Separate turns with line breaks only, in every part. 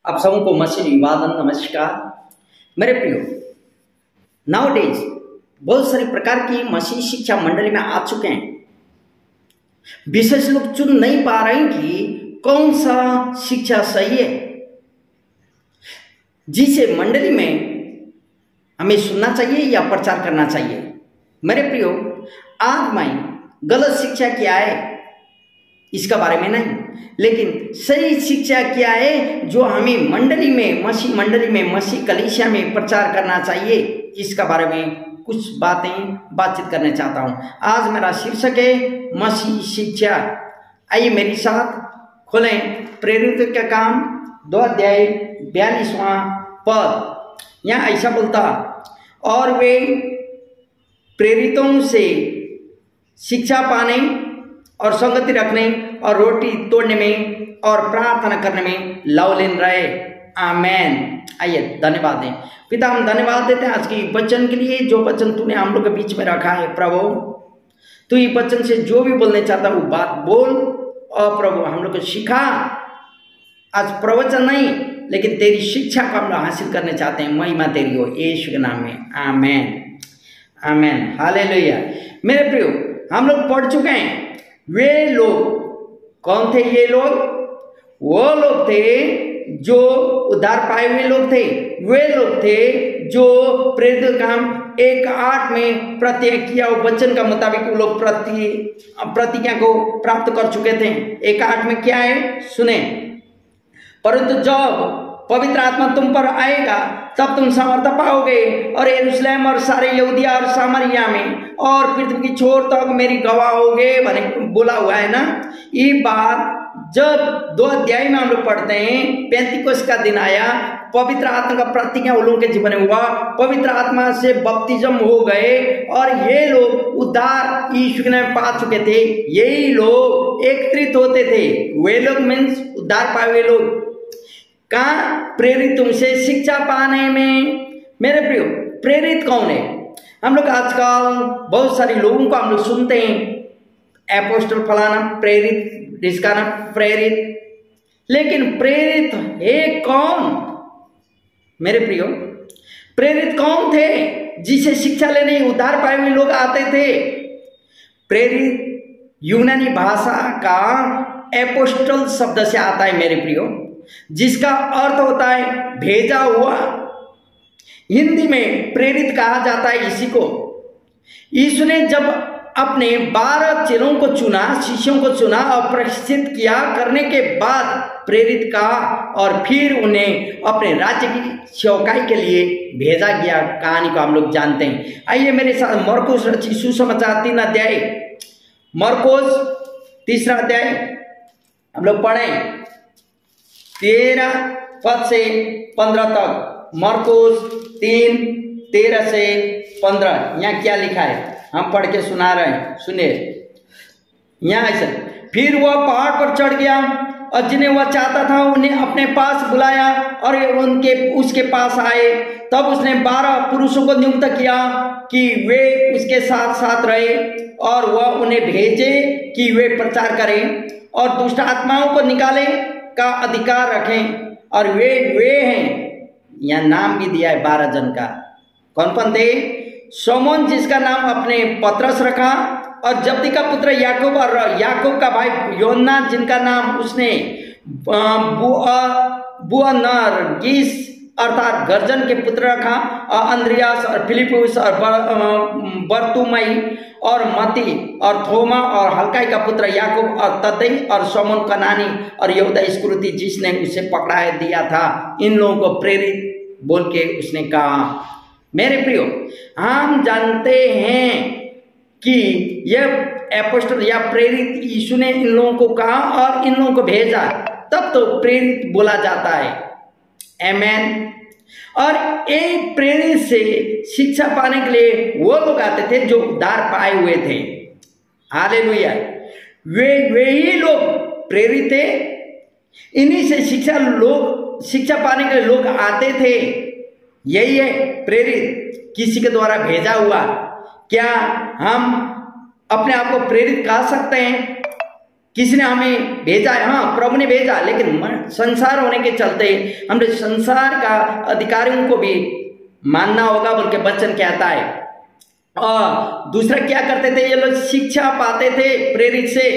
आप सबको मसीह विवादन नमस्कार। मेरे प्रियो, नाउडेज बहुत सारी प्रकार की मसीह शिक्षा मंडली में आ चुके हैं। विशेष लोग चुन नहीं पा रहे हैं कि कौन सा शिक्षा सही है, जिसे मंडली में हमें सुनना चाहिए या प्रचार करना चाहिए। मेरे प्रियो, आज मैं गलत शिक्षा क्या है इसका बारे में नहीं, लेकिन सही शिक्षा क्या है जो हमें मंडली में, मसीह कलीसिया में प्रचार करना चाहिए, इसका बारे में कुछ बातचीत करना चाहता हूं। आज मेरा शीर्षक है मसीह शिक्षा। आइए मेरे साथ खोलें प्रेरित का काम 2 अध्याय 42वां पद। यहाँ ऐसा बोलता, और वे प्रेरितों से शिक्षा पाने और संगति रखने और रोटी तोड़ने में और प्रार्थना करने में लवलीन रहे। आमेन। आइए धन्यवाद दें। पिता, हम धन्यवाद देते हैं आज की वचन के लिए, जो वचन तूने हम लोग के बीच में रखा है। प्रभु, तू ये वचन से जो भी बोलने चाहता वो बात बोल, और प्रभु हम लोग को सिखा। आज प्रवचन नहीं, लेकिन तेरी शिक्षा को हम लोग हासिल करने चाहते हैं। महिमा तेरी हो, यीशु के नाम में। आमेन, आमेन, हालेलुया। मेरे प्रियो, हम लोग पढ़ चुके हैं। वे लोग कौन थे? ये लोग वो लोग थे जो उद्धार पाए हुए लोग थे। वे लोग थे जो प्रेरित काम 1:8 में प्रतिज्ञा किया वचन का मुताबिक वो लोग प्रतिज्ञा को प्राप्त कर चुके थे। 1:8 में क्या है सुने, परंतु जब पवित्र आत्मा तुम पर आएगा तब तुम सामर्थ पाओगे, और यरूशलेम और सारे यहूदिया और सामरिया में और पृथ्वी की छोर तक मेरी गवाह होगे बने बोला हुआ है ना। ये बात जब 2 अध्याय में हम लोग पढ़ते हैं, पेंतिकोस्त का दिन आया, पवित्र आत्मा का प्रतिज्ञा उन लोगों के जीवन में हुआ, पवित्र आत्मा से बपतिस्म हो गए, और ये लोग उद्धार यीशु ने पा चुके थे। यही लोग एकत्रित होते थे। वे लोग मीन्स उद्धार पाए हुए लोग कहाँ? प्रेरित तुमसे शिक्षा पाने में। मेरे प्रियो, प्रेरित कौन है? हम लोग आजकल बहुत सारे लोगों को हम लोग सुनते हैं, एपोस्टल फलाना प्रेरित, इसका नाम प्रेरित, लेकिन प्रेरित है कौन? मेरे प्रियो, प्रेरित कौन थे जिसे शिक्षा लेने उद्धार पाए हुए लोग आते थे? प्रेरित यूनानी भाषा का एपोस्टल शब्द से आता है मेरे प्रियो, जिसका अर्थ होता है भेजा हुआ। हिंदी में प्रेरित कहा जाता है इसी को। यीशु ने जब अपने 12 चेलों को चुना, शिष्यों को चुना और प्रशिक्षित किया करने के बाद प्रेरित कहा, और फिर उन्हें अपने राज्य की सेवकाई के लिए भेजा गया। कहानी को हम लोग जानते हैं। आइए मेरे साथ मरकुस रचित सुसमाचार 3 अध्याय, मरकुस 3 अध्याय हम लोग पढ़ें 13 पद से 15 तक। मरकुस 3:13 से 15। यहाँ क्या लिखा है हम पढ़ के सुना रहे हैं, सुनिए। यहाँ ऐसे, फिर वह पहाड़ पर चढ़ गया और जिन्हें वह चाहता था उन्हें अपने पास बुलाया, और उसके पास आए। तब उसने 12 पुरुषों को नियुक्त किया कि वे उसके साथ साथ रहे, और वह उन्हें भेजे कि वे प्रचार करें और दुष्ट आत्माओं को निकाले का अधिकार रखें। और वे हैं, यहाँ नाम भी दिया है 12 जन का। कौन कौन थे? शमौन, जिसका नाम अपने पतरस रखा, और जब्दी का पुत्र याकूब, और याकूब का भाई योन्ना, जिनका नाम उसने बुअनर्गिस अर्थात गर्जन के पुत्र रखा, और अंद्रियास और फिलिपुस और बरतुमई और मती और थोमा और हल्काई का पुत्र याकूब और तद्दै और शमौन कनानी और यहूदा इस्करियोती जिसने उसे पकड़ा दिया था। इन लोगों को प्रेरित बोल के उसने कहा। मेरे प्रियो, हम जानते हैं कि यह एपोस्टल या प्रेरित यीशु ने इन लोगों को कहा और इन लोगों को भेजा, तब तो प्रेरित बोला जाता है। आमेन। और एक प्रेरित से शिक्षा पाने के लिए वो लोग आते थे जो उद्धार पाए हुए थे। हालेलुया। वे ही लोग प्रेरित थे। इन्हीं से शिक्षा पाने के लिए लोग आते थे। यही है प्रेरित, किसी के द्वारा भेजा हुआ। क्या हम अपने आप को प्रेरित कह सकते हैं? किसी ने हमें भेजा है, हाँ प्रभु ने भेजा, लेकिन संसार होने के चलते हमने संसार का अधिकारियों को भी मानना होगा बोल के वचन कहता है। और दूसरा क्या करते थे ये लोग? शिक्षा पाते थे प्रेरित से।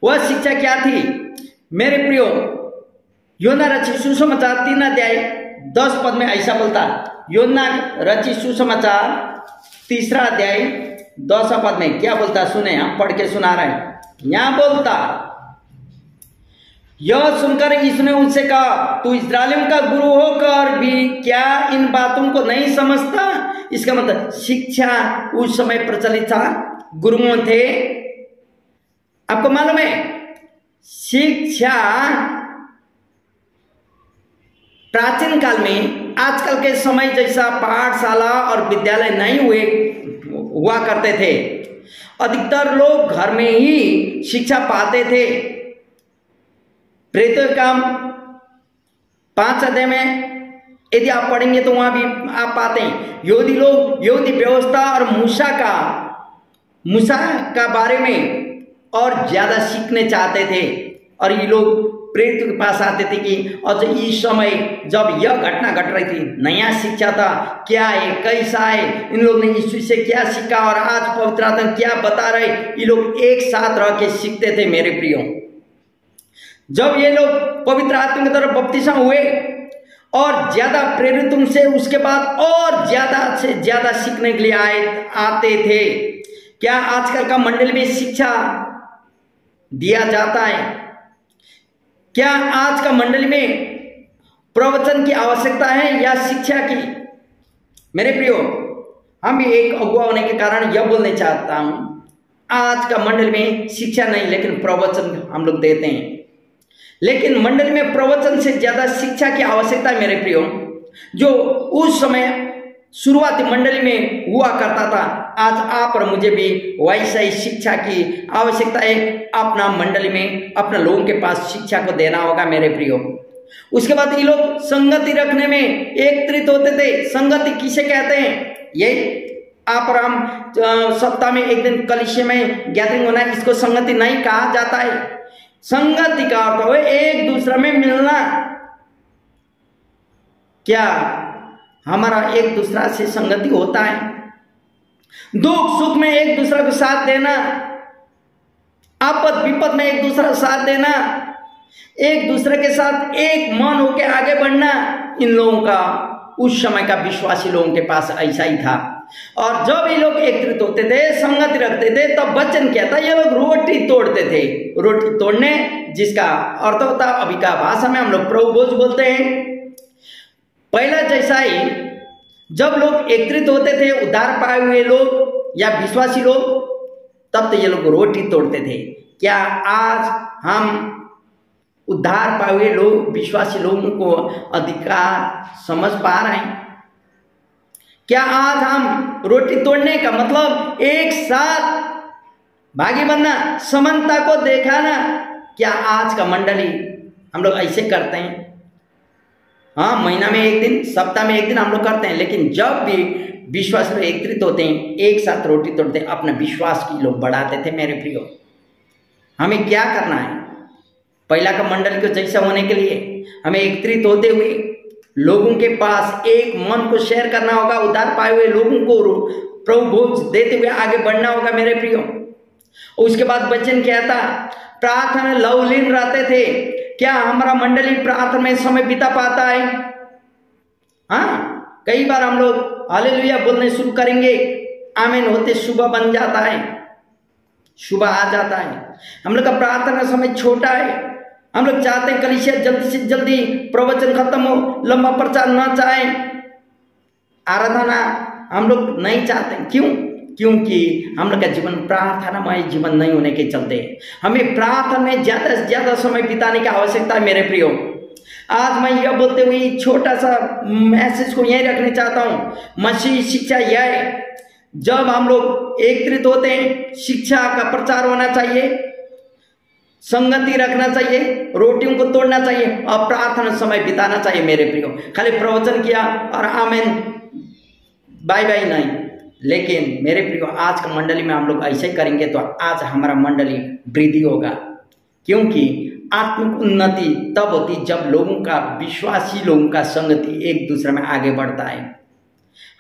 वह शिक्षा क्या थी मेरे प्रियो? योना रचित सुसमाचार 3 अध्याय 10 पद में ऐसा बोलता, योना रचित सुसमाचार 3 अध्याय 10 पद में क्या बोलता सुने, हम पढ़ के सुना रहे हैं। यहां बोलता, यह सुनकर इसने उनसे कहा, तू इस्राएलियों का गुरु होकर भी क्या इन बातों को नहीं समझता? इसका मतलब शिक्षा उस समय प्रचलित था, गुरुओं थे। आपको मालूम है शिक्षा प्राचीन काल में आजकल के समय जैसा पाठशाला और विद्यालय नहीं हुआ करते थे। अधिकतर लोग घर में ही शिक्षा पाते थे। प्रेरितों के काम 5 अध्याय में यदि आप पढ़ेंगे तो वहां भी आप पाते हैं यहूदी लोग यहूदी व्यवस्था और मूसा का बारे में और ज्यादा सीखने चाहते थे। और ये लोग प्रेरितों के पास आते थे कि और इस समय जब यह घटना घट रही थी, नया शिक्षा था, क्या है, कैसा है, इन लोग ने यीशु से क्या सीखा और आज पवित्र आत्मा क्या बता रहे, ये लोग एक साथ रह के सीखते थे मेरे प्रियो। जब ये लोग पवित्र आत्मा की तरफ बपतिस्मा हुए और ज्यादा प्रेरितों से उसके बाद और ज्यादा से ज्यादा सीखने के लिए आते थे। क्या आजकल का मंडल में शिक्षा दिया जाता है? क्या आज का मंडली में प्रवचन की आवश्यकता है या शिक्षा की? मेरे प्रियो, हम भी एक अगुआ होने के कारण यह बोलने चाहता हूं, आज का मंडल में शिक्षा नहीं लेकिन प्रवचन हम लोग देते हैं। लेकिन मंडल में प्रवचन से ज्यादा शिक्षा की आवश्यकता है मेरे प्रियो। जो उस समय शुरुआती मंडली में हुआ करता था, आज आप और मुझे भी वैसा ही शिक्षा की आवश्यकता है। अपना मंडली में अपना लोगों के पास शिक्षा को देना होगा मेरे प्रियो। उसके बाद ये लोग संगति रखने में एकत्रित होते थे। संगति किसे कहते हैं? ये आप और हम सप्ताह में एक दिन कलीसिया में गैदरिंग होना, इसको संगति नहीं कहा जाता है। संगति का अर्थ है एक दूसरे में मिलना। क्या हमारा एक दूसरा से संगति होता है? दुख सुख में एक दूसरे को साथ देना, आपद विपद में एक दूसरा साथ देना, एक दूसरे के साथ एक मन होकर आगे बढ़ना, इन लोगों का उस समय का विश्वासी लोगों के पास ऐसा ही था। और जब ये लोग एकत्रित होते थे, संगति रखते थे, तब वचन क्या था? ये लोग रोटी तोड़ते थे। रोटी तोड़ने जिसका अर्थ होता अभी का भाषा में हम लोग प्रभु भोज बोलते हैं। पहला जैसा ही जब लोग एकत्रित होते थे, उद्धार पाए हुए लोग या विश्वासी लोग, तब तो ये लोग रोटी तोड़ते थे। क्या आज हम उद्धार पाए हुए लोग विश्वासी लोगों को अधिकार समझ पा रहे हैं? क्या आज हम रोटी तोड़ने का मतलब एक साथ भागी बनना, समानता को दिखाना, क्या आज का मंडली हम लोग ऐसे करते हैं? हाँ, महीना में एक दिन, सप्ताह में एक दिन हम लोग करते हैं, लेकिन जब भी विश्वास लोग एकत्रित होते हैं, एक साथ रोटी तोड़ते हैं, अपना विश्वास की लोग बढ़ाते थे मेरे प्रियो। हमें क्या करना है? पहला का मंडल को जैसा होने के लिए हमें एकत्रित होते हुए लोगों के पास एक मन को शेयर करना होगा। उद्धार पाए हुए लोगों को प्रभु भोज देते हुए आगे बढ़ना होगा मेरे प्रियो। उसके बाद वचन क्या था? प्रार्थना में लवलीन रहते थे। क्या हमारा मंडली प्रार्थना में समय बिता पाता है? हाँ, कई बार हम लोग हालेलुया बोलने शुरू करेंगे, आमीन होते सुबह बन जाता है, सुबह आ जाता है। हम लोग का प्रार्थना समय छोटा है। हम लोग चाहते हैं कलीसिया जल्दी से जल्दी प्रवचन खत्म हो, लंबा प्रचार ना चाहे, आराधना हम लोग नहीं चाहते। क्यों? क्योंकि हम लोग का जीवन प्रार्थनामय जीवन नहीं होने के चलते हमें प्रार्थना में ज्यादा से ज्यादा समय बिताने की आवश्यकता है मेरे प्रियो। आज मैं यह बोलते हुए छोटा सा मैसेज को यही रखने चाहता हूं। मसीह शिक्षा यह है, जब हम लोग एकत्रित होते हैं, शिक्षा का प्रचार होना चाहिए, संगति रखना चाहिए, रोटियों को तोड़ना चाहिए और प्रार्थना समय बिताना चाहिए मेरे प्रियो। खाली प्रवचन किया और आमीन बाय बाय नहीं। लेकिन मेरे प्रियो, आज का मंडली में हम लोग ऐसे करेंगे तो आज हमारा मंडली वृद्धि होगा। क्योंकि आत्मिक उन्नति तब होती जब लोगों का, विश्वासी लोगों का संगति एक दूसरे में आगे बढ़ता है।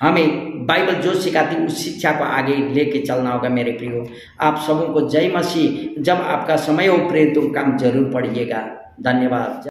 हमें बाइबल जो सिखाती उस शिक्षा को आगे लेके चलना होगा। मेरे प्रियो, आप सबों को जय मसीह। जब आपका समय हो प्रेरित तो काम जरूर पढ़िएगा। धन्यवाद।